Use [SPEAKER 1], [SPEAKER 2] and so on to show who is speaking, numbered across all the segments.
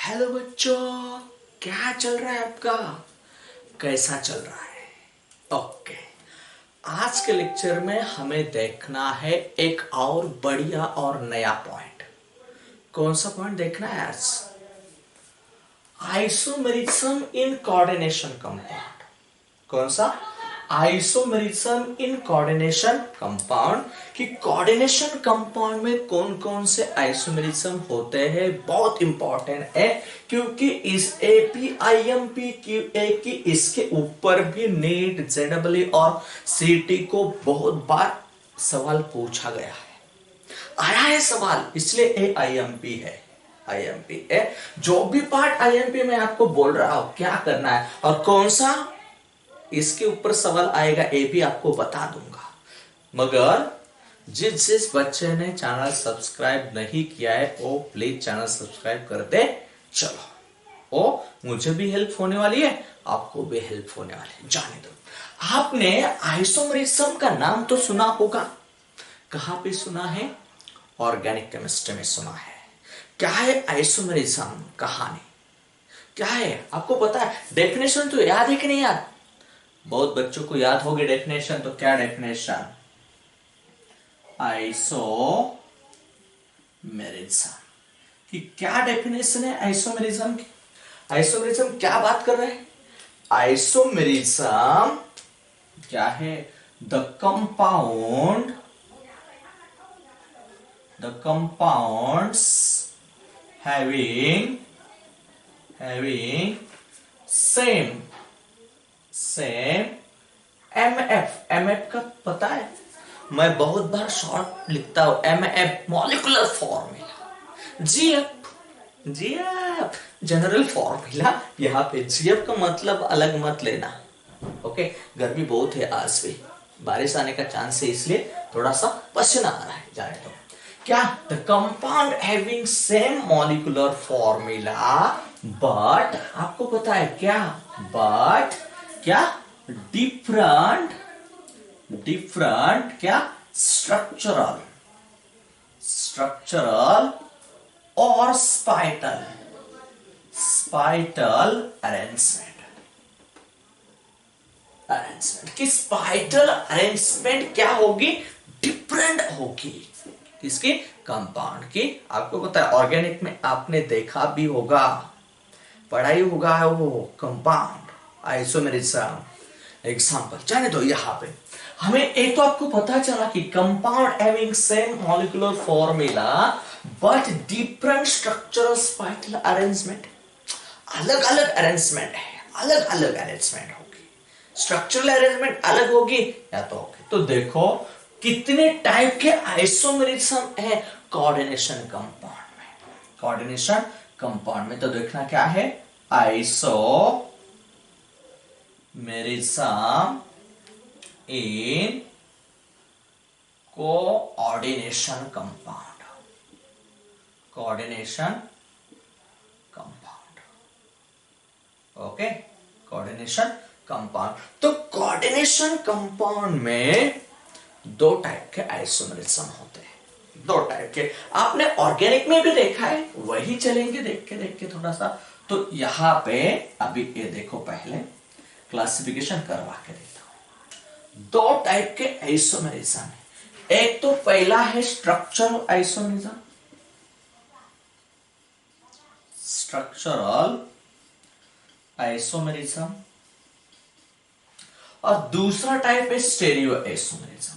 [SPEAKER 1] Hello बच्चों, क्या चल रहा है आपका? कैसा चल रहा है? ओके। आज के लेक्चर में हमें देखना है एक और बढ़िया और नया पॉइंट। कौन सा पॉइंट देखना है आज? Isomerism in coordination compound. कौन सा? Isomerism in coordination compound. कि कोऑर्डिनेशन कंपाउंड में कौन कौन से आइसोमेरिज्म होते हैं, बहुत इंपॉर्टेंट है। क्योंकि इस एपीआईएमपी की इसके ऊपर भी नीट, जेडब्ल्यू और सीटी को बहुत बार सवाल पूछा गया है, आया है सवाल, इसलिए ए आईएमपी है। आईएमपी है। जो भी पार्ट आईएमपी में आपको बोल रहा हूं क्या करना है और कौन सा इसके ऊपर सवाल आएगा, ये भी आपको बता दूंगा। मगर जिस बच्चे ने चैनल सब्सक्राइब नहीं किया है वो प्लीज चैनल सब्सक्राइब कर दे। चलो, ओ मुझे भी हेल्प होने वाली है, आपको भी हेल्प होने वाली है। जाने दो। आपने आइसोमेरिज्म का नाम तो सुना होगा। कहां पे सुना है? ऑर्गेनिक केमिस्ट्री में सुना है। क्या है आइसोमेरिज्म? कहानी क्या है आपको पता है? डेफिनेशन तो याद है कि नहीं याद? बहुत बच्चों को याद होगी डेफिनेशन। तो क्या डेफिनेशन? आइसोमेरिज्म कि क्या डेफिनेशन है आइसोमेरिज्म की? आइसोमेरिज्म क्या बात कर रहे हैं? आइसोमेरिज्म क्या है? The compounds having same MF का पता है? मैं बहुत बार शॉर्ट लिखता हूं MF, molecular formula. GF general formula. यहाँ पे जीएफ का मतलब अलग मत लेना। ओके, गर्मी बहुत है, आज भी बारिश आने का चांस है, इसलिए थोड़ा सा पसीना आ रहा है। जाने दो। क्या? The compound having same molecular formula but, आपको पता है क्या? बट क्या? डिफरेंट क्या? स्ट्रक्चरल और स्पाइटल अरेंजमेंट की स्पाइटल अरेंजमेंट क्या होगी? डिफरेंट होगी। किसकी? कंपाउंड की। आपको पता है ऑर्गेनिक में आपने देखा भी होगा, पढ़ाई होगा है वो कंपाउंड आइसोमेरिज्म। एग्जांपल जाने दो। यहां पे हमें एक तो आपको पता चला कि compound having same molecular formula but different structural spatial arrangement. अलग अलग अरेंजमेंट है, अलग अलग अरेंजमेंट होगी, स्ट्रक्चरल अरेंजमेंट अलग होगी या तो होगी। तो देखो कितने टाइप के आइसोमेरिज्म है कोऑर्डिनेशन कंपाउंड में। कोऑर्डिनेशन कंपाउंड में तो देखना क्या है? Isomerism in coordination compound. Okay, coordination compound. तो कोऑर्डिनेशन कंपाउंड में दो टाइप के आइसोमेरिज्म होते हैं। दो टाइप के आपने ऑर्गेनिक में भी देखा है, वही चलेंगे देख के थोड़ा सा। तो यहां पे अभी ये देखो, पहले क्लासिफिकेशन करवा के देता हूं। दो टाइप के आइसोमेरिज्म है। एक तो पहला है स्ट्रक्चरल आइसोमेरिज्म, और दूसरा टाइप है स्टेरियो आइसोमेरिज्म।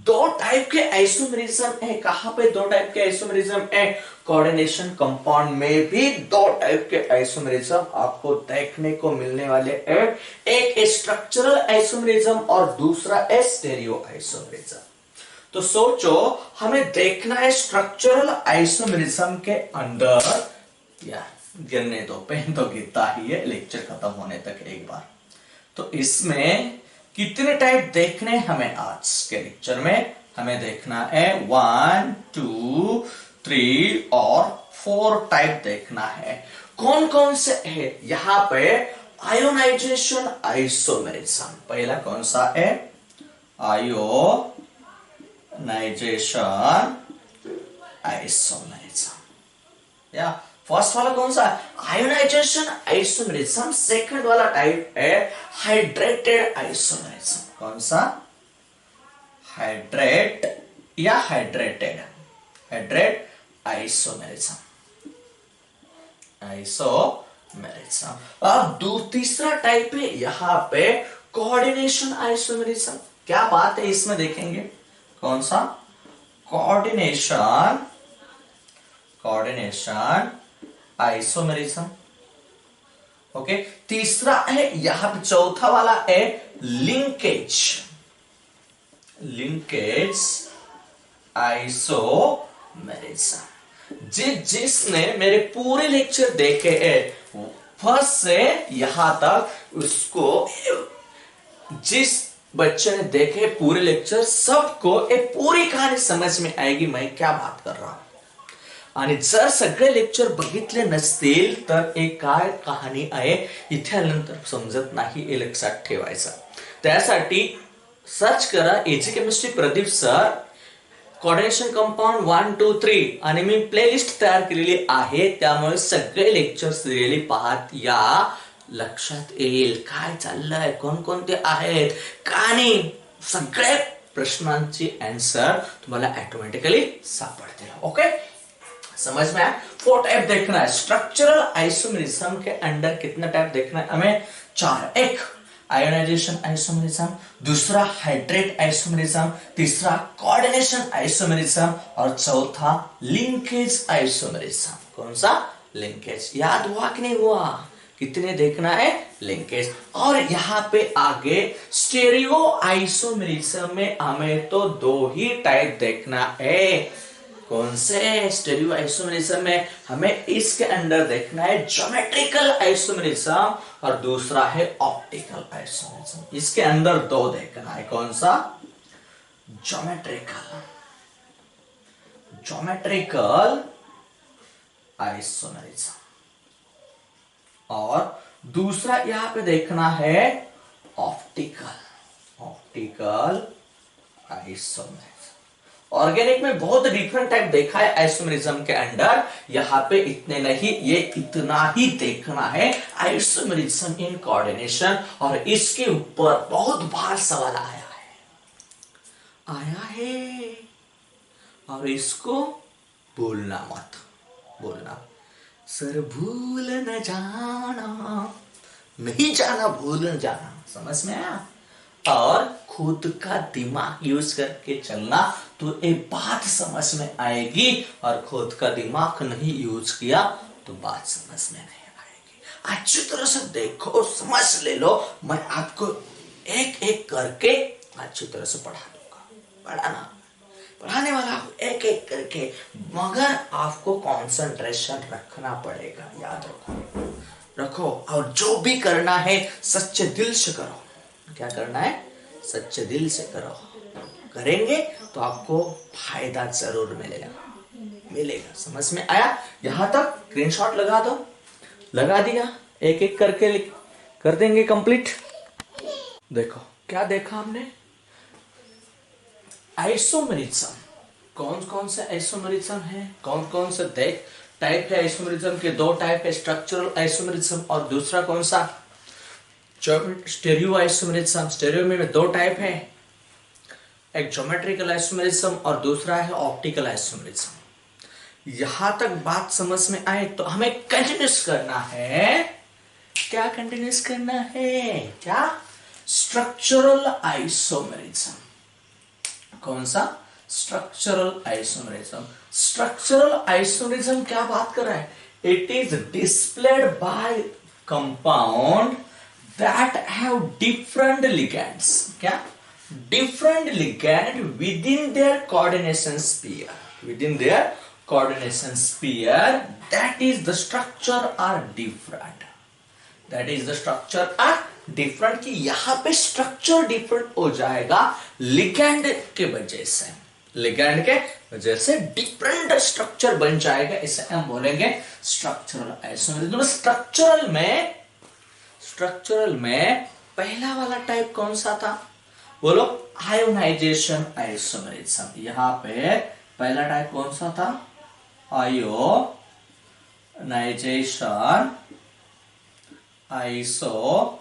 [SPEAKER 1] दो टाइप के आइसोमेरिज्म है। कहां पे दो टाइप के आइसोमेरिज्म है? कोऑर्डिनेशन कंपाउंड में भी दो टाइप के आइसोमेरिज्म आपको देखने को मिलने वाले हैं। एक स्ट्रक्चरल आइसोमेरिज्म और दूसरा है स्टेरियो आइसोमेरिज्म। तो सोचो, हमें देखना है स्ट्रक्चरल आइसोमेरिज्म के अंदर। यार गिरने दो, पेन तो गिरता ही है लेक्चर खत्म होने तक एक बार। तो इसमें कितने टाइप देखने हमें आज के लेक्चर में? हमें देखना है 1, 2, 3 और 4 टाइप देखना है। कौन कौन से है यहां पे? आयोनाइजेशन आइसोमेरिज्म पहला कौन सा है? Ionisation ionisation isomerism. या फर्स्ट वाला कौन सा आयोनाइजेशन आइसोमेरिज्म, सेकंड वाला टाइप है हाइड्रेटेड आइसोमेरिज्म। कौन सा हाइड्रेट या हाइड्रेटेड, हाइड्रेट आइसोमेरिज्म, आइसोमेरिज्म। अब तीसरा टाइप है यहां पे कोऑर्डिनेशन आइसोमेरिज्म। क्या बात है इसमें देखेंगे, कौन सा कोऑर्डिनेशन, कोऑर्डिनेशन आइसोमेरिज्म। ओके, तीसरा है यहां पे, चौथा वाला है लिंकेज, लिंकेज आइसोमेरिज्म। जिसने मेरे पूरे लेक्चर देखे हैं फर्स्ट से यहां तक, उसको, जिस बच्चे ने देखे पूरे लेक्चर, सबको एक पूरी कहानी समझ में आएगी मैं क्या बात कर रहा हूं। आणि जर सगळे लेक्चर बघितले नसतील तर एक काय कहाणी आहे इथे आल्यानंतर समजत नाही, हे लक्षात ठेवायचं। त्यासाठी सर्च करा AG chemistry Pradeep sir coordination compound 1 2 3 आणि मी प्लेलिस्ट तयार केलेली आहे, त्यामुळे सगळे लेक्चर सिरियली पाहत या, लक्षात येईल काय चाललंय, कोणकोणते आहेत, कहाणी, सगळे प्रश्नांची आंसर तुम्हाला ऑटोमॅटिकली सापडतील। ओके, समझ में आया। 4 टाइप देखना है स्ट्रक्चरल आइसोमेरिज्म के अंडर, कितना टाइप देखना है हमें 4। एक आयोनाइजेशन आइसोमेरिज्म, दूसरा हाइड्रेट आइसोमेरिज्म, तीसरा कोऑर्डिनेशन आइसोमेरिज्म और चौथा लिंकेज आइसोमेरिज्म। कौन सा लिंकेज, याद हुआ कि नहीं हुआ, कितने देखना है लिंकेज। और यहां पे आगे स्टेरियो आइसोमेरिज्म में हमें तो 2 ही टाइप देखना है। कौन से स्टेरियो आइसोमेरिज्म में हमें इसके अंदर देखना है ज्योमेट्रिकल आइसोमेरिज्म और दूसरा है ऑप्टिकल आइसोमेरिज्म। इसके अंदर 2 देखना है, कौन सा ज्योमेट्रिकल, ज्योमेट्रिकल आइसोमेरिज्म और दूसरा यहां पे देखना है ऑप्टिकल, ऑप्टिकल आइसोमेरिज्म। ऑर्गेनिक में बहुत डिफरेंट टाइप देखा है आइसोमेरिज्म के अंडर, यहां पे इतने नहीं, ये इतना ही देखना है आइसोमेरिज्म इन कोऑर्डिनेशन। और इसके ऊपर बहुत बार सवाल आया है और इसको भूलना मत, बोलना सर भूल न जाना, नहीं जाना, भूल न जाना, समझ में आया। और खुद का दिमाग यूज करके चलना तो एक बात समझ में आएगी, और खुद का दिमाग नहीं यूज किया तो बात समझ में नहीं आएगी। अच्छी तरह से देखो, समझ ले लो, मैं आपको एक एक करके अच्छी तरह से पढ़ा दूंगा, पढ़ाना, पढ़ाने वाला हूं एक एक करके, मगर आपको कंसंट्रेशन रखना पड़ेगा, याद रखो। और जो भी करना है सच्चे दिल से करो। क्या करना है, सच्चे दिल से करो, करेंगे तो आपको फायदा जरूर मिलेगा। समझ में आया, यहां तक स्क्रीनशॉट लगा दो, लगा दिया, एक एक करके कर देंगे कंप्लीट। देखो क्या देखा हमने, आइसोमेरिज्म, कौन कौन से आइसोमेरिज्म है, कौन कौन से देख टाइप है आइसोमेरिज्म के। 2 टाइप है, स्ट्रक्चरल आइसोमेरिज्म और दूसरा कौन सा स्टेरियो आइसोमेरिज्म। स्टेरियो में 2 टाइप है, एक ज्योमेट्रिकल आइसोमेरिज्म और दूसरा है ऑप्टिकल आइसोमेरिज्म। यहां तक बात समझ में आए तो हमें कंटिन्यूस करना है, क्या कंटिन्यूस करना है, क्या स्ट्रक्चरल आइसोमेरिज्म। कौन सा स्ट्रक्चरल आइसोमेरिज्म। स्ट्रक्चरल आइसोमेरिज्म क्या बात कर रहा है, it is displayed bye compound that have different ligands, क्या different ligand within their coordination sphere, within their coordination sphere, that is the structure are different, that is the structure are different। कि यहां पे structure different हो जाएगा ligand के वजह से, ligand के वजह से डिफरेंट स्ट्रक्चर बन जाएगा, इसे हम बोलेंगे स्ट्रक्चरल आइसोमेरिज्म। स्ट्रक्चरल में पहला वाला टाइप कौन सा था, बोलो आयोनाइजेशन आइसोमेरिज्म। यहां पे पहला टाइप कौन सा था? Ionisation isomerism.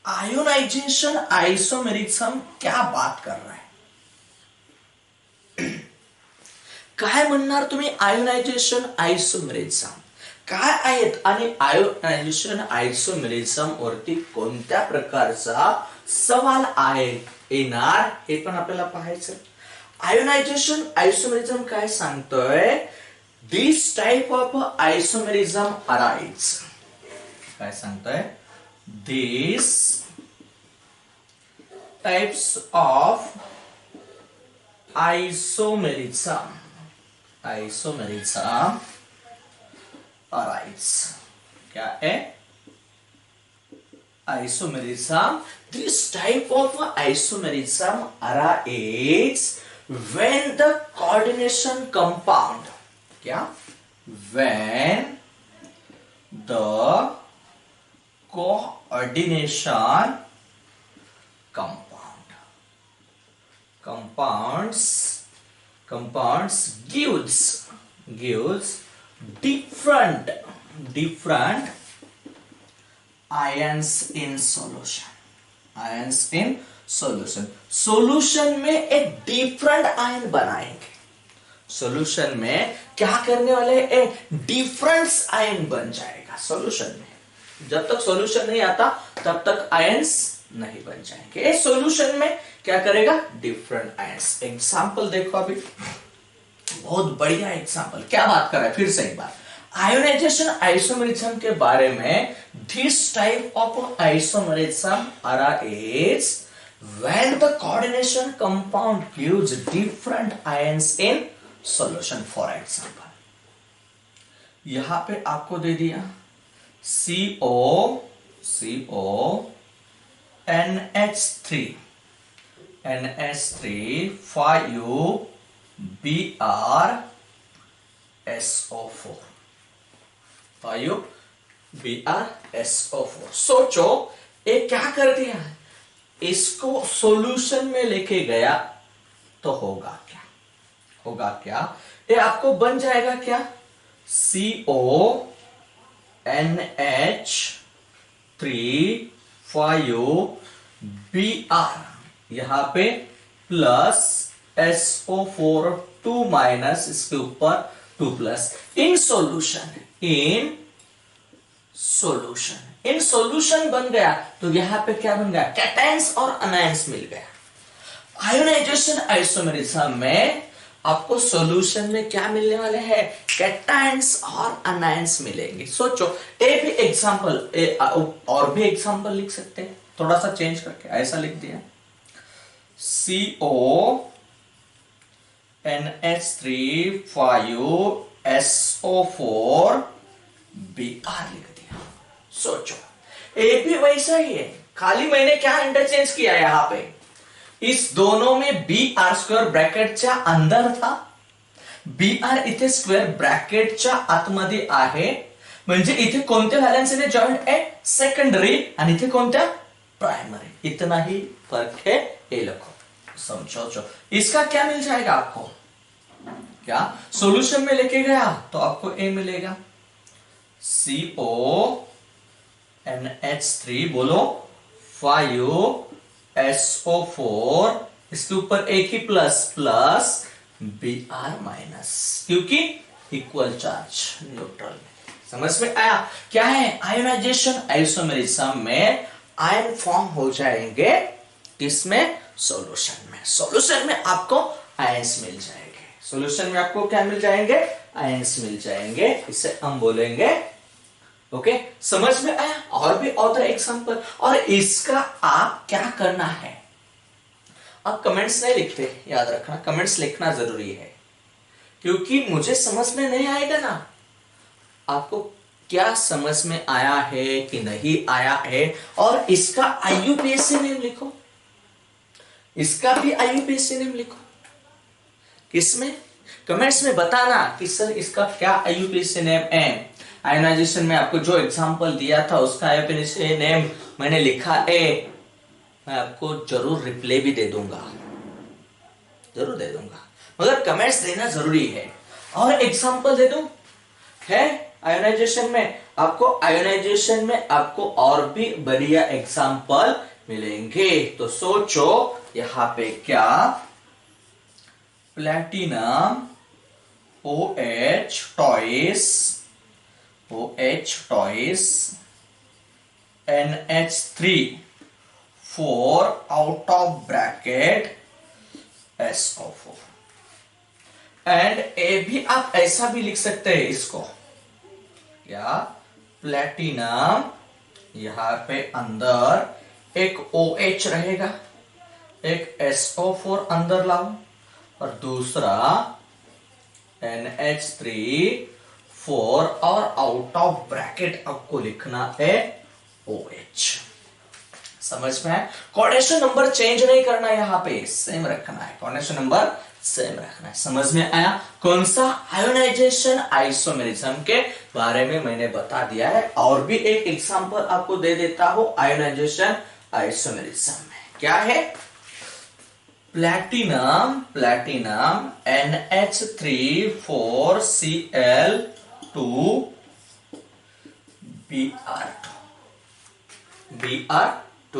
[SPEAKER 1] आयोनाइजेशन आइसोमेरिज्म क्या बात कर रहा है? काय म्हणणार तुम्ही आयोनायझेशन आयसोमेरिझम काय आहेत आणि आयोनायझेशन आयसोमेरिझम वरती कोणत्या प्रकारचा सवाल आहे येणार हे पण आपल्याला पाहायचं. आयोनायझेशन आयसोमेरिझम काय सांगतोय? This type of isomerism arise. काय सांगतोय? This types of isomerism arise. क्या है? Isomerism. This type of isomerism arise when the coordination compound. क्या? when the coordination compounds gives different ions in solution. Solution में एक different ion बनाएंगे. Solution में क्या करने वाले? एक डिफरेंट आयन बन जाएगा सॉल्यूशन में. जब तक सॉल्यूशन नहीं आता तब तक आयंस नहीं बन जाएंगे. सॉल्यूशन में क्या करेगा? Different ions. एग्जांपल देखो अभी, बहुत बढ़िया एग्जांपल. क्या बात कर रहा है? फिर से एक बार. आयोनाइजेशन आइसोमेरिज्म के बारे में, this type of isomerism arise when the coordination compound gives different ions in solution. For example, यहां पे आपको दे दिया CO NH3 5Br SO4. सोचो ये क्या कर दिया? इसको सॉल्यूशन में लेके गया तो होगा क्या? ये आपको बन जाएगा क्या? CONH3 5Br. यहां पे प्लस SO4 2 माइनस, इसके ऊपर 2 प्लस. इन सॉल्यूशन बन गया तो यहां पे क्या बन गया? कैटायंस और अनायंस मिल गया. आयोनाइजेशन आइसोमेरिज्म में आपको सॉल्यूशन में क्या मिलने वाले हैं? कैटायंस और अनायंस मिलेंगे. सोचो ए भी एग्जांपल, और भी एग्जांपल लिख सकते हैं, थोड़ा सा चेंज करके ऐसा लिख दिया CONH3 5SO4 Br लिख दिया. सोचो ए भी वैसा ही है, खाली मैंने क्या इंटरचेंज किया यहां पे? इस दोनों में Br स्क्वेअर ब्रॅकेटच्या अंदर था. Br इथे स्क्वेअर ब्रॅकेटच्या आतमध्ये आहे. म्हणजे इथे कोणत्या व्हॅलेन्सीने जॉइंट आहे? सेकंडरी. आणि इथे कोणत्या? प्राइमरी. इतना ही फर्क है. ये लिखो, समझो. इसका क्या मिल जाएगा आपको? क्या सॉल्यूशन में लेके गया तो आपको ए मिलेगा. CONH3 बोलो 5SO4, इसके ऊपर एक ही प्लस Br माइनस, क्योंकि इक्वल चार्ज न्यूट्रल. समझ में आया? क्या है? आयोनाइजेशन आइसोमेरिज्म में आयन फॉर्म हो जाएंगे. किसमें? सॉल्यूशन में आपको आयंस मिल जाएंगे. सॉल्यूशन में आपको क्या मिल जाएंगे? आयंस मिल जाएंगे. इसे हम बोलेंगे. ओके, समझ में आया? और भी अदर एग्जांपल. और इसका आप क्या करना है? आप कमेंट्स नहीं लिखते, याद रखना, कमेंट्स लिखना जरूरी है, क्योंकि मुझे समझ में नहीं आएगा ना आपको क्या समझ में आया है कि नहीं आया है. और इसका IUPAC नेम लिखो, इसका भी IUPAC नेम लिखो. किसमें? कमेंट्स में बताना कि सर इसका क्या IUPAC नेम है. आयोनाइजेशन में आपको जो एग्जांपल दिया था उसका IUPAC नेम मैंने लिखा है. मैं आपको जरूर रिप्लाई भी दे दूंगा, जरूर दे दूंगा, मगर कमेंट्स देना जरूरी है। और एग्जांपल दे दूं है आयोनाइजेशन में आपको और भी बढ़िया एग्जांपल मिलेंगे। तो सोचो यहां पे क्या, platinum OH twice NH3 4 out of bracket SO4। And ए भी आप ऐसा भी लिख सकते हैं इसको, क्या, प्लैटिनम यहां पे अंदर एक OH रहेगा, एक SO4 अंदर लाओ और दूसरा NH3 4 और आउट ऑफ ब्रैकेट आपको लिखना है OH। समझ में है? कोऑर्डिनेशन नंबर चेंज नहीं करना, यहां पे सेम रखना है, कोऑर्डिनेशन नंबर सेम रखना है। समझ में आया? कौन सा, आयोनाइजेशन आइसोमेरिज्म के बारे में मैंने बता दिया है। और भी एक एग्जांपल आपको दे देता हूं आयोनाइजेशन आइसोमेरिज्म में, क्या है, प्लैटिनम NH3 4Cl2 Br2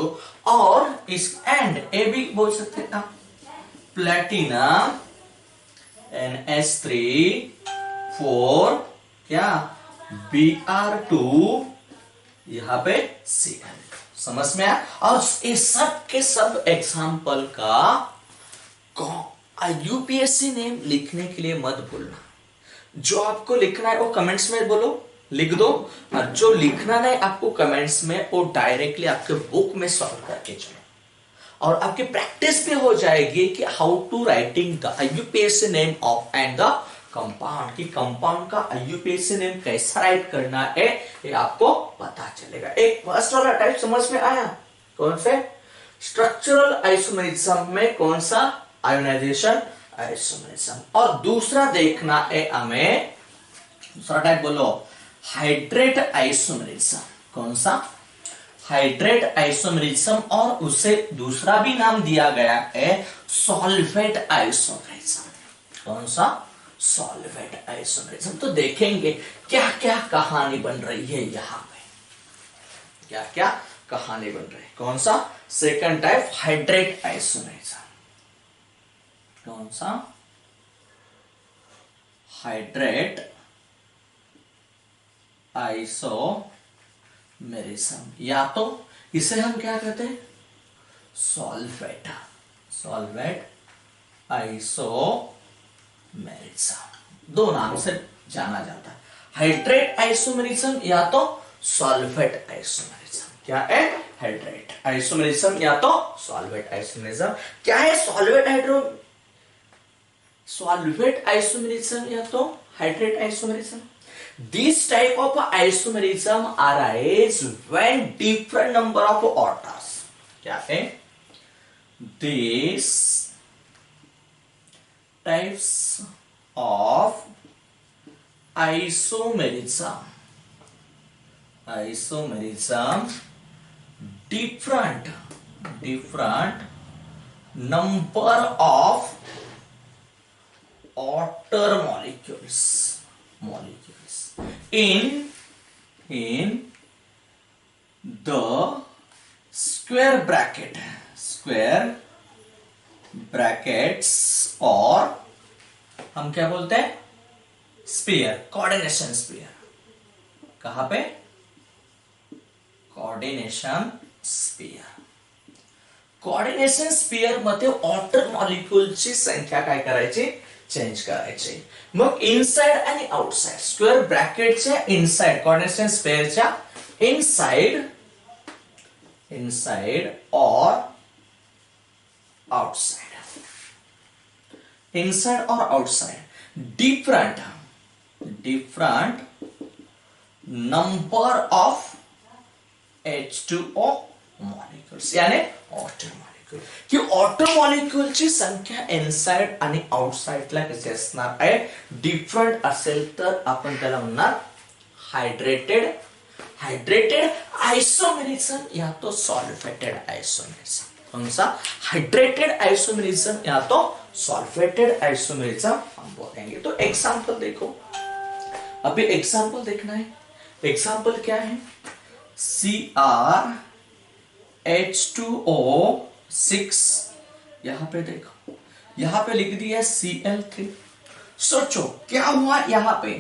[SPEAKER 1] और इस एंड ए भी बोल सकते हैं आप, प्लैटिनम NH3 4 क्या, Br2 यहां पे Cl2। समझ में आया? और ये सब के सब एग्जाम्पल का यूपीएससी नेम लिखने के लिए मत भूलना। जो आपको लिखना है वो कमेंट्स में बोलो, लिख दो, और जो लिखना नहीं आपको कमेंट्स में वो डायरेक्टली आपके बुक में सॉल्व करके चलो। और आपकी प्रैक्टिस भी हो जाएगी कि how to writing the UPSC name of and the compound, की कंपाउंड का यूपीएससी नेम कैसा राइट करना है ये आपको पता चलेगा। एक फर्स्ट वाला टाइप समझ में आया, कौन से, स्ट्रक्चरल आइसोमेरिज्म में कौन सा, आयोनाइजेशन आइसोमेरिज्म। और दूसरा देखना है हमें, दूसरा टाइप बोलो, हाइड्रेट आइसोमेरिज्म। कौन सा, हाइड्रेट आइसोमेरिज्म, और उसे दूसरा भी नाम दिया गया है सॉल्वेट आइसोमेरिज्म। कौन सा, सॉल्वेट आइसोमेरिज्म। तो देखेंगे क्या क्या कहानी बन रही है यहां पे, क्या क्या कहानी बन रही है। कौन सा, सेकंड टाइप हाइड्रेट आइसोमेरिज्म। कौन सा, हाइड्रेट आइसोमेरिज्म, या तो इसे हम क्या कहते हैं, सॉल्वेट आइसोमेरिज्म, दो नाम से जाना जाता है, हाइड्रेट आइसोमेरिज्म या तो सॉल्वेट आइसोमेरिज्म। क्या है, हाइड्रेट आइसोमेरिज्म या तो सॉल्वेट आइसोमेरिज्म। क्या है सॉल्वेट आइसोमेरिज्म या तो hydrate isomerism? This type of isomerism arise when different number of orders, क्या है, these types of isomerism different number of outer molecules in the square brackets और हम क्या बोलते हैं, स्पीयर, कोऑर्डिनेशन स्पीयर। कहां पे, कोऑर्डिनेशन स्पीयर मध्ये ऑटर मॉलिक्यूलची संख्या काय करायची, चेंज करायची। मग इनसाइड आणि आउटसाइड, स्क्वेअर ब्रॅकेटच्या इनसाइड, कोऑर्डिनेशन स्पेअरच्या इनसाइड और outside different number of H2O molecules, यानी ऑटर मॉलिक्यूल। की ऑटर मॉलिक्यूलची संख्या इनसाइड आणि आउटसाइडला कशी असणार आहे, डिफरंट असेल तर आपण त्याला म्हणणार हायड्रेटेड आइसोमेरिज्म या तो सॉल्वेटेड आइसोमेरिज्म। कौन सा? हाइड्रेटेड आइसोमेरिज्म या तो सॉल्फेटेड आइसोमेरिज्म हम बोलेंगे। तो एग्जांपल देखो, अभी एग्जांपल देखना है। एग्जांपल क्या है? CrH2O6, यहां पे देखो, यहां पे लिख दिया Cl3। सोचो क्या हुआ, यहां पे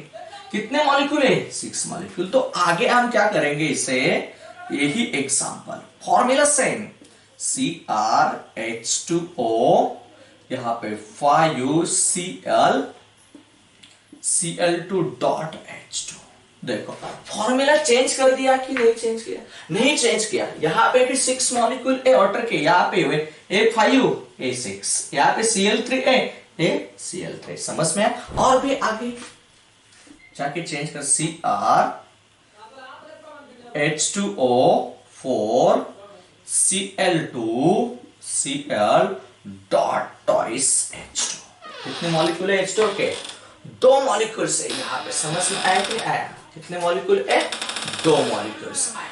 [SPEAKER 1] कितने मॉलिक्यूल है? 6 मॉलिक्यूल। तो आगे हम क्या करेंगे इसे, यही एग्जांपल, फॉर्मूला सेम, CrH2O, यहां पे 5Cl2.H2। देखो फॉर्मूला चेंज कर दिया कि नहीं चेंज किया? नहीं चेंज किया। यहां पे भी 6 मॉलिक्यूल ए वाटर के, यहां पे हुए A5 A6, यहां पे Cl3 ए Cl3। समझ में आया? और भी आगे जाके चेंज कर, CrH2O4 Cl2 Cl dot toys H2। कितने मॉलिक्यूल है H2 के? 2 मॉलिक्यूल से। यहां पे समझ में आया कि नहीं आया? कितने मॉलिक्यूल है? 2 मॉलिक्यूल आए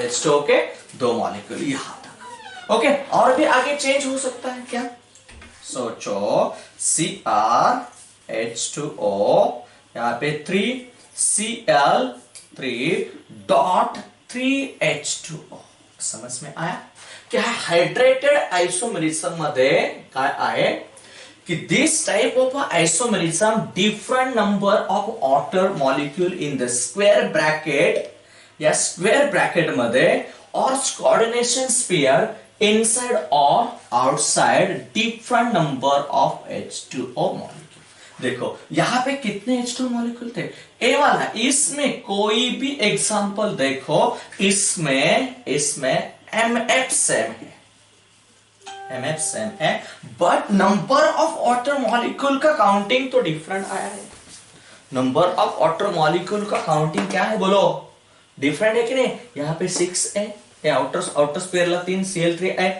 [SPEAKER 1] H2 के, 2 मॉलिक्यूल यहां तक। ओके, और भी आगे चेंज हो सकता है क्या? सोचो, CrH2O, यहां पे 3Cl3.3H2O। समझ में आया? क्या हायड्रेटेड आइसोमेरिझम मध्ये काय आहे कि this type of isomerism, different number of water molecule in the square bracket, या स्क्वेअर ब्रॅकेट मध्ये, और कोऑर्डिनेशन स्फीयर इनसाइड और outside different number of H2O molecule. देखो यहां पे कितने H2 मॉलिक्यूल थे? ए वाला, इसमें कोई भी एग्जांपल देखो, इसमें MF सेम है, MF सेम है, but number of water molecule का काउंटिंग तो डिफरेंट आया है। नंबर ऑफ वाटर मॉलिक्यूल का काउंटिंग क्या है बोलो? डिफरेंट है कि नहीं? यहाँ पे 6 है, आउटर स्पेअरला 3 Cl3 आहे,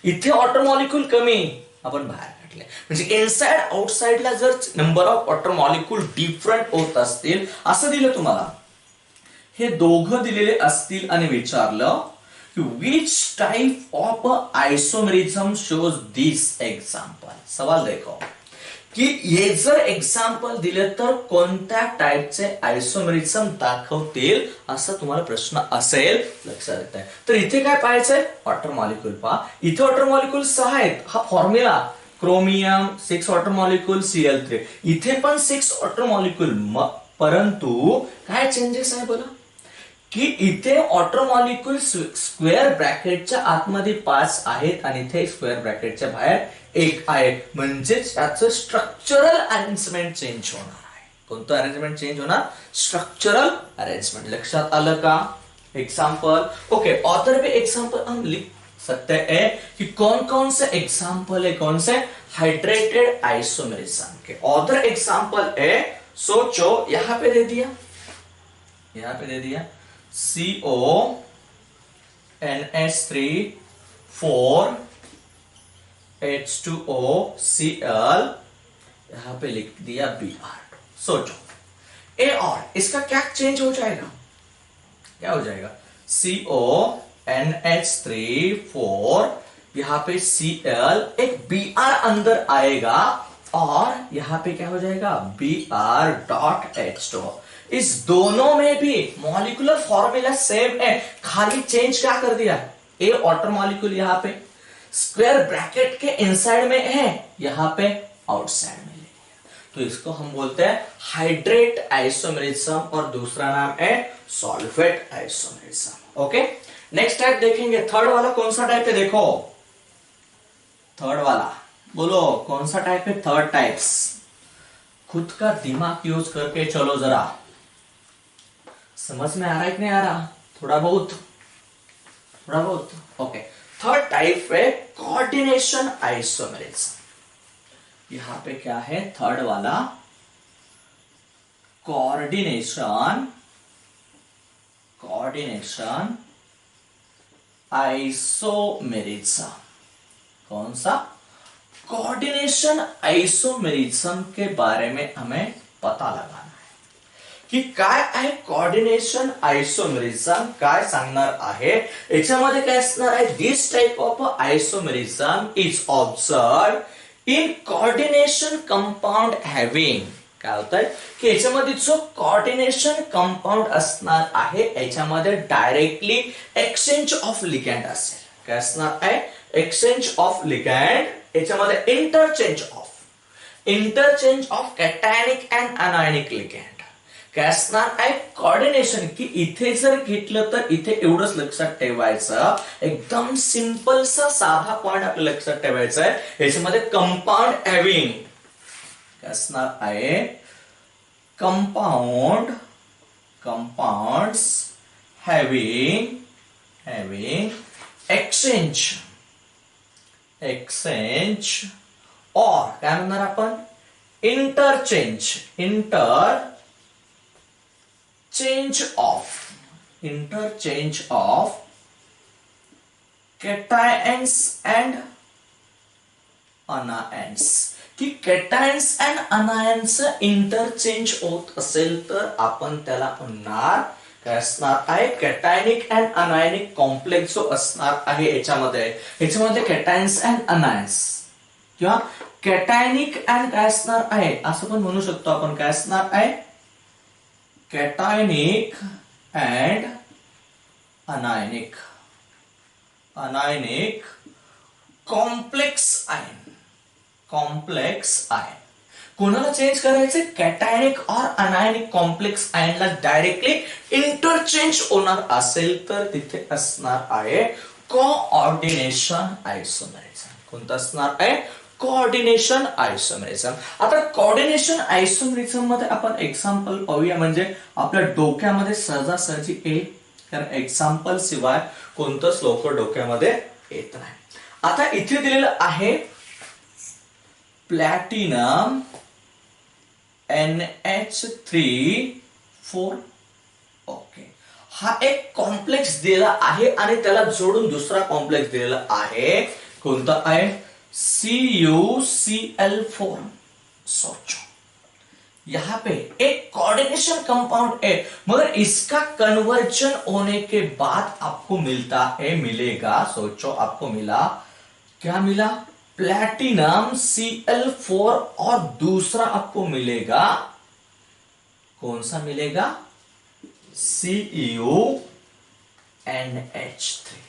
[SPEAKER 1] इथे वॉटर मॉलिक्यूल कमी, आपण बाहेर काढले। म्हणजे इनसाइड आउटसाइडला जर number of water molecule different होत असतील, असं दिलं तुम्हाला, हे दोघं दिलेले असतील आणि विचारलं की which type of isomerism shows this example. सवाल देखो कि हे जर एग्जांपल दिले तर कोणत्या टाइपचे आइसोमेरिझम दाखवतील, असा तुम्हाला प्रश्न असेल, लक्षात येत आहे। तर इथे काय पाहायचंय? वॉटर मॉलिक्यूल पहा, इथे वॉटर मॉलिक्यूल 6 आहेत, हा formula, chromium 6 water molecule Cl3, इथे पण 6 वॉटर मॉलिक्यूल, परंतु काय चेंजेस आहे बरं की इथे वॉटर मॉलिक्यूल स्क्वेअर ब्रॅकेटच्या आतमध्ये 5 आहेत आणि इथे स्क्वेअर ब्रॅकेटच्या बाहेर 1 आहे, म्हणजे त्याचं स्ट्रक्चरल अरेंजमेंट चेंज होणार आहे। कोणतं अरेंजमेंट चेंज होणार? Structural arrangement. लक्षात आलं का? एग्जांपल, ओके, ऑथर भी एग्जांपल हम लिख सकते हैं कि कौन कौन से एग्जांपल है, कौन से हाइड्रेटेड आइसोमेरिज्म के। ऑथर एग्जांपल है, सोचो, यहां पे दे दिया, यहां पे दे दिया CONH3 4 H2O Cl, यहां पे लिख दिया Br2। सोचो ए और इसका क्या चेंज हो जाएगा? क्या हो जाएगा? CONH3 4, यहां पे Cl, एक Br अंदर आएगा, और यहां पे क्या हो जाएगा? Br.H2। इस दोनों में भी मॉलिक्यूलर फॉर्मूला सेम है, खाली चेंज क्या कर दिया? ए वाटर मॉलिक्यूल यहां पे स्क्वायर ब्रैकेट के इनसाइड में है, यहां पे आउटसाइड में ले लिया। तो इसको हम बोलते हैं हाइड्रेट आइसोमेरिज्म, और दूसरा नाम है सॉल्फेट आइसोमेरिज्म। ओके, नेक्स्ट टाइप देखेंगे। थर्ड वाला कौन सा टाइप है? देखो थर्ड वाला, बोलो कौन सा टाइप है? Third types. खुद का दिमाग यूज करके चलो जरा, समझ में आ रहा है कि नहीं आ रहा? थोड़ा बहुत, थोड़ा बहुत। ओके, थर्ड टाइप है कोऑर्डिनेशन आइसोमेरिज्म। यहां पे क्या है? थर्ड वाला कोऑर्डिनेशन आइसोमेरिज्म। कौन सा? कोऑर्डिनेशन आइसोमेरिज्म के बारे में हमें पता लगाना है की काय आहे कोऑर्डिनेशन आयसोमेरिझम काय सांगणार आहे याच्यामध्ये काय असणार आहे this type of isomerism is observe in coordination compound having काय होतंय की याच्यामध्ये जो कोऑर्डिनेशन कंपाऊंड असणार आहे याच्यामध्ये डायरेक्टली एक्सचेंज ऑफ लिगँड असेल काय असणार आहे एक्सचेंज ऑफ लिगँड याच्यामध्ये interchange of कॅटायनिक and anionic ligand काय असणार आहे कोऑर्डिनेशन की इथे जर घेतलं तर इथे एवढंच लक्षात ठेवायचं एकदम सिंपल सा साधा पॉइंट आपल्याला लक्षात ठेवायचा आहे याच्यामध्ये कंपाऊंड हॅव्हिंग काय असणार आहे कंपाउंड्स having exchange or काय म्हणणार आपण interchange of cations and anions की cations and anions इंटरचेंज होत असेल तर आपण त्याला म्हणणार काय असणार आहे कॅटायनिक अँड अनायनिक कॉम्प्लेक्स जो असणार आहे याच्यामध्ये कॅटायन्स अँड अनायन्स किंवा कॅटायनिक अँड काय असणार आहे असं पण म्हणू शकतो आपण काय असणार आहे कॅटायनिक अँड अनायनिक कॉम्प्लेक्स आयन कोणाला चेंज करायचे कॅटायनिक और अनायनिक कॉम्प्लेक्स आयनला डायरेक्टली इंटरचेंज होणार असेल तर तिथे असणार आहे कोऑर्डिनेशन आयसोमेरिझम कोणतं असणार आहे कोऑर्डिनेशन आयसोमेरिझम आता कोऑर्डिनेशन आयसोमेरिझम मध्ये आपण एक्झाम्पल पाहूया म्हणजे आपल्या डोक्यामध्ये सहजासहजी येईल कारण एक्झाम्पल शिवाय कोणतंच लवकर डोक्यामध्ये येत नाही आता इथे दिलेलं आहे प्लॅटिनम NH3 ओके हा एक कॉम्प्लेक्स दिलेला आहे आणि त्याला जोडून दुसरा कॉम्प्लेक्स दिलेला आहे कोणता आहे CuCl4 सोचो यहाँ पे एक कोऑर्डिनेशन कंपाउंड है मगर इसका कन्वर्जन होने के बाद आपको मिलेगा सोचो आपको मिला क्या मिला प्लैटिनम Cl4 और दूसरा आपको मिलेगा कौन सा मिलेगा CuNH3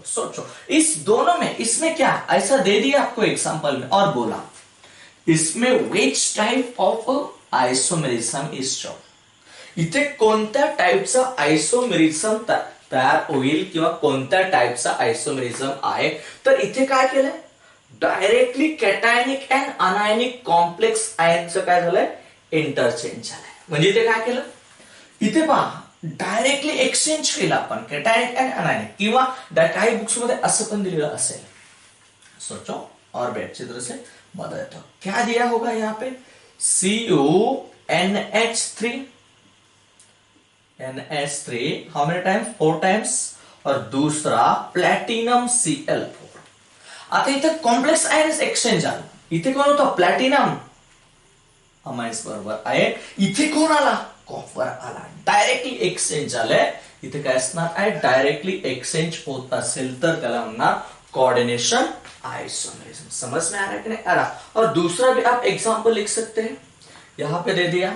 [SPEAKER 1] सोचो इस दोनों में इसमें क्या ऐसा दे दिया आपको एग्जांपल में और बोला इसमें which type of isomerism is shown इथे कोणत्या टाइपचा आइसोमेरिझम तयार होईल किंवा कोणत्या टाइपचा आइसोमेरिझम आहे तर इथे काय केलंय डायरेक्टली कॅटायनिक अँड अनायनिक कॉम्प्लेक्स आयनचं काय झालंय इंटरचेंज झालंय म्हणजे इथे काय केलं इथे पहा डायरेक्टली एक्सचेंज केलं आपण कॅटायनिक अँड अनायनिक किंवा काही बुक्स मध्ये असं पण दिलेलं असेल सोचो और बैठ चित्र से बता देता हूं क्या दिया होगा यहाँ पे NH3 how many times 4 times और दूसरा प्लॅटिनम Cl4 आता इथे कॉम्प्लेक्स आयन्स एक्सचेंज झालं इथे कोण होतं प्लॅटिनम अमाइन्स बरोबर आहे इथे कोण आला कॉपर आला डायरेक्टली एक्सचेंज झालंय इथे काय असणार आहे डायरेक्टली एक्सचेंज होत असेल तर त्याला म्हणणार कोऑर्डिनेशन आइसोमेरिज्म समझ में आ रहा है कि नहीं आ रहा और दूसरा भी आप एग्जांपल लिख सकते हैं यहां पे दे दिया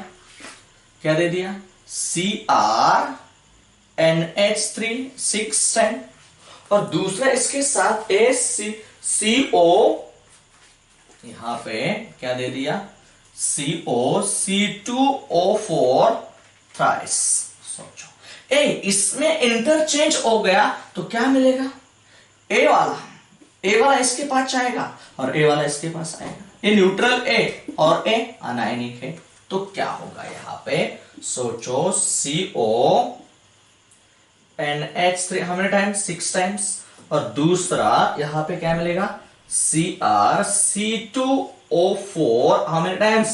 [SPEAKER 1] क्या दे दिया CrNH3 6 10 और दूसरा इसके साथ CO यहां पे क्या दे दिया C2O4 थ्राइस सोचो इसमें इंटरचेंज हो गया तो क्या मिलेगा ए वाला इसके पास जाएगा और ए वाला इसके पास आएगा ये न्यूट्रल ए और ए अनायनिक है तो क्या होगा यहां पे सोचो CONH3 how many times 6 times और दूसरा यहां पे क्या मिलेगा C2O4 how many times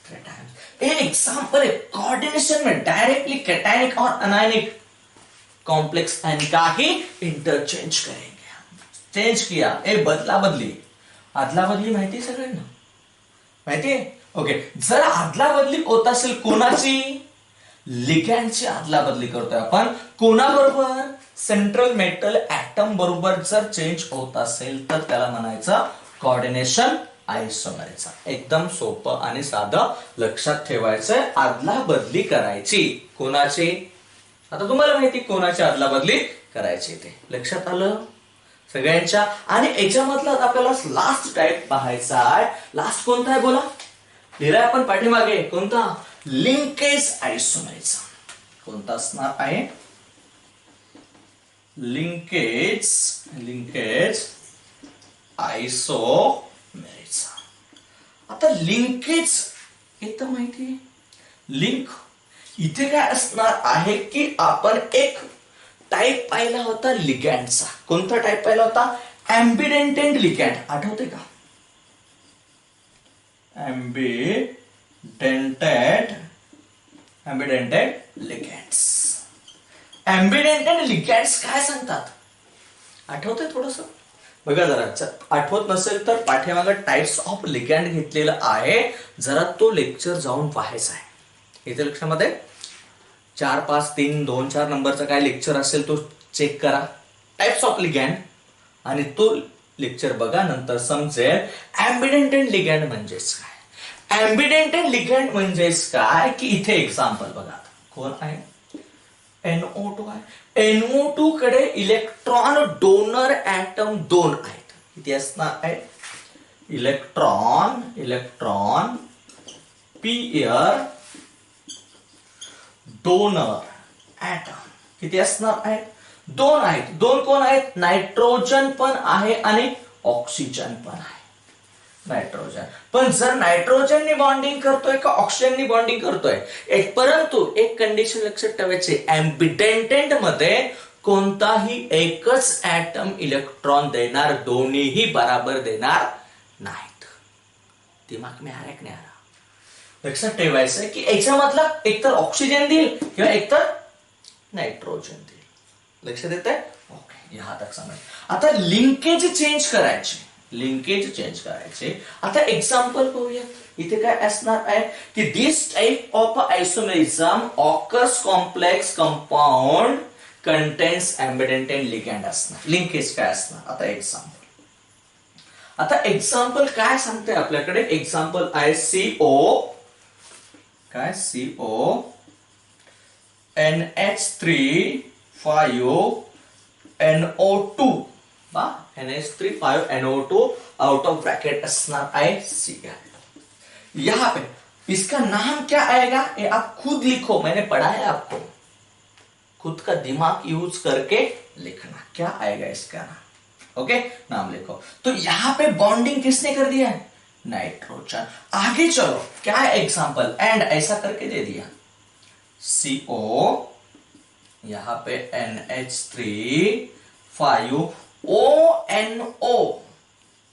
[SPEAKER 1] 3 times एक एग्जांपल है कोऑर्डिनेशन में डायरेक्टली कैटायनिक और अनायनिक कॉम्प्लेक्स आयन का ही इंटरचेंज करेंगे चेंज किया एक बदला बदली माहिती सगळ्यांना माहिती ओके, जर आदला बदली होत असेल कोणाची, लिगँडची आदला बदली करतोय आपण कोणाबरोबर, सेंट्रल मेटल ऍटम बरोबर जर चेंज होत असेल तर त्याला म्हणायचं कोऑर्डिनेशन आयसोमरेचा. एकदम सोपं आणि साधं, लक्षात ठेवायचंय. आदला बदली करायची कोणाची, आता तुम्हाला माहिती कोणाची आदला बदली करायची ते लक्षात आलं सगळ्यांच्या. आणि याच्यामधला आपल्याला लास्ट टाइप पाहायचा आहे. लास्ट कोणता आहे बोला, लिहिलाय आपण पाठीमागे, कोणता, लिंकेज आयसोमरेचा. कोणता असणार आहे, लिंकेज आयसोमेरेचा. आता लिंकेज एक तर माहिती, लिंक इथे काय असणार आहे की आपण एक टाइप पाहिला होता लिगँडचा. कोणता टाइप पाहिला होता, एम्बिडेंटेड लिगँड, आठवते का, एम्बिडेंटेड लिगँड्स. एम्बिडेंटेड लिगँड्स काय सांगतात, आठवतंय थोडस, बघा जरा, आठवत नसेल तर पाठीमागं टाइप्स ऑफ लिगँड घेतलेलं आहे, जरा तो लेक्चर जाऊन पाहायचा आहे. इथे लक्षामध्ये 4, 5, 3, 2, 4 नंबरचा काय लेक्चर असेल तो चेक करा, टाइप्स ऑफ लिगँड, आणि तो लेक्चर बघा, नंतर समजेल एम्बिडेंटेड लिगँड म्हणजेच काय. एम्बिडेंटेड लिगँड म्हणजेच काय की इथे एक्झाम्पल बघा, कोण आहे, NO2 आहे. NO2 कडे इलेक्ट्रॉन डोनर ऍटम 2 आहेत. किती असणार आहे, इलेक्ट्रॉन पेअर डोनर ऍटम किती असणार आहे, 2 आहेत. 2 कोण आहेत, नायट्रोजन पण आहे आणि ऑक्सिजन पण आहे. नायट्रोजन पण जर नायट्रोजननी बॉन्डिंग करतोय का ऑक्सिजननी बॉन्डिंग करतोय, एक, परंतु एक कंडिशन लक्षात ठेवायची, एम्बिडेंटेड मध्ये कोणताही एकच ऍटम इलेक्ट्रॉन देणार, दोन्हीही बराबर देणार नाहीत. दिमाग में आ रहा है की नाही आ रहा, लक्षात ठेवायचं की याच्यामधला एकतर ऑक्सिजन देईल किंवा एकतर नायट्रोजन देईल. लक्षात येत आहे, ओके, यहाँ तक समज. आता लिंकेज चेंज करायचे, आता एक्झाम्पल पाहूया. इथे काय असणार आहे की this type of isomerism occurs complex compound contains ambidentate ligand असणार. लिंकेज काय असणार, आता एक्झाम्पल काय सांगते आपल्याकडे, एक्झाम्पल आहे CO, काय CO NH3 5 NO2, NH3 5 NO2 out of bracket असणार है Cl. यहां पे इसका नाम क्या आएगा, ये आप खुद लिखो, मैंने पढ़ाया आपको, खुद का दिमाग यूज करके लिखना, क्या आएगा इसका नाम. ओके, नाम लिखो. तो यहां पे बॉन्डिंग किसने कर दिया है, नाइट्रोजन. आगे चलो, क्या है एग्जाम्पल, एंड ऐसा करके दे दिया, CO, यहां पे NH3 5 ONO,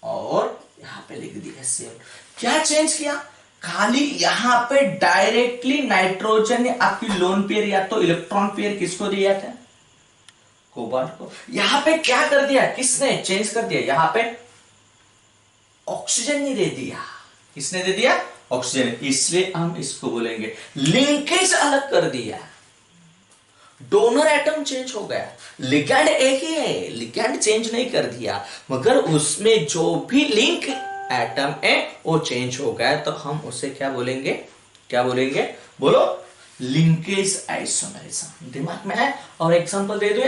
[SPEAKER 1] और यहां पे लिख दिया Cl. क्या चेंज किया, खाली यहां पे डायरेक्टली नाइट्रोजन ने आपकी लोन पेयर या तो इलेक्ट्रॉन पेयर किसको दिया था, कोबाल्ट को. यहां पे क्या कर दिया, किसने चेंज कर दिया, यहां पे ऑक्सीजन ने दे दिया. किसने दे दिया, ऑक्सीजन. इसलिए हम इसको बोलेंगे लिंकेज अलग कर दिया, डोनर एटम चेंज हो गया, लिगैंड एक ही है, लिगैंड चेंज नहीं कर दिया, मगर उसमें जो भी लिंक एटम है वो चेंज हो गया, तो हम उसे क्या बोलेंगे, बोलो, लिंकेज आइसोमेरिज्म. दिमाग में है. और एग्जांपल दे दो,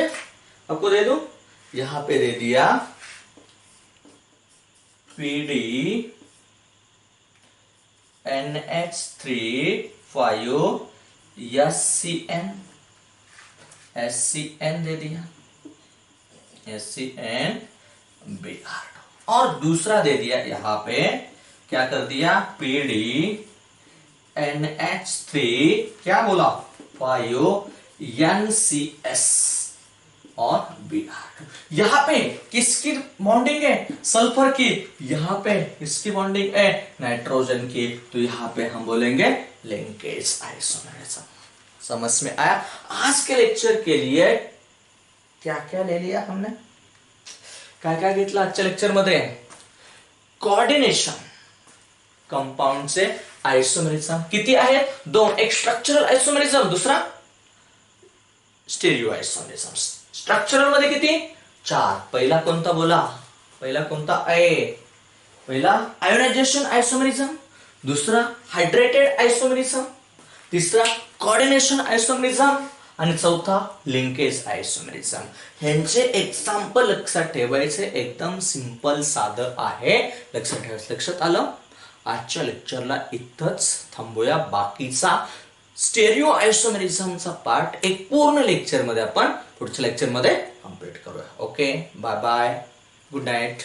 [SPEAKER 1] आपको दे दो, यहां पे दे दिया PD NH3 5 SCN दे दिया, SCN-Br. और दूसरा दे दिया, यहां पे क्या कर दिया, PD NH3 क्या बोला, 5 NCS और Br. यहां पे किसकी बॉन्डिंग है, सल्फर की, यहां पे किसकी बॉन्डिंग है, नाइट्रोजन की. तो यहां पे हम बोलेंगे लिंकेज आइसोमेरिज्म. समझ में आया. आज के लेक्चर के लिए क्या क्या ले लिया हमने, काय काय घेतलं आजच्या लेक्चर मध्ये, कोऑर्डिनेशन, कंपाऊंडचे आयसोमेरिझम किती आहेत? 2. एक स्ट्रक्चरल आयसोमेरिझम, दुसरा स्टेरिओ आयसोमेरिझम. स्ट्रक्चरल मध्ये किती? 4. पहिला कोणता बोला? पहिला कोणता आहे? पहिला आयोनायझेशन आयसोमेरिझम, दुसरा हायड्रेटेड आयसोमेरिझम, तिसरा कोऑर्डिनेशन आयसोमेरिझम आणि चौथा लिंकेज आयसोमेरिझम. ह्यांचे एक्झाम्पल लक्षात ठेवायचे, एकदम सिंपल साधं आहे, लक्षात ठेवायचं. लक्षात आलं? आजच्या लेक्चरला इथंच थांबूया. बाकीचा स्टेरिओ आयसोमेरिझमचा पार्ट एक पूर्ण लेक्चर मध्ये आपण पुढच्या लेक्चर मध्ये कंप्लीट करूया. Okay, bye bye, good night.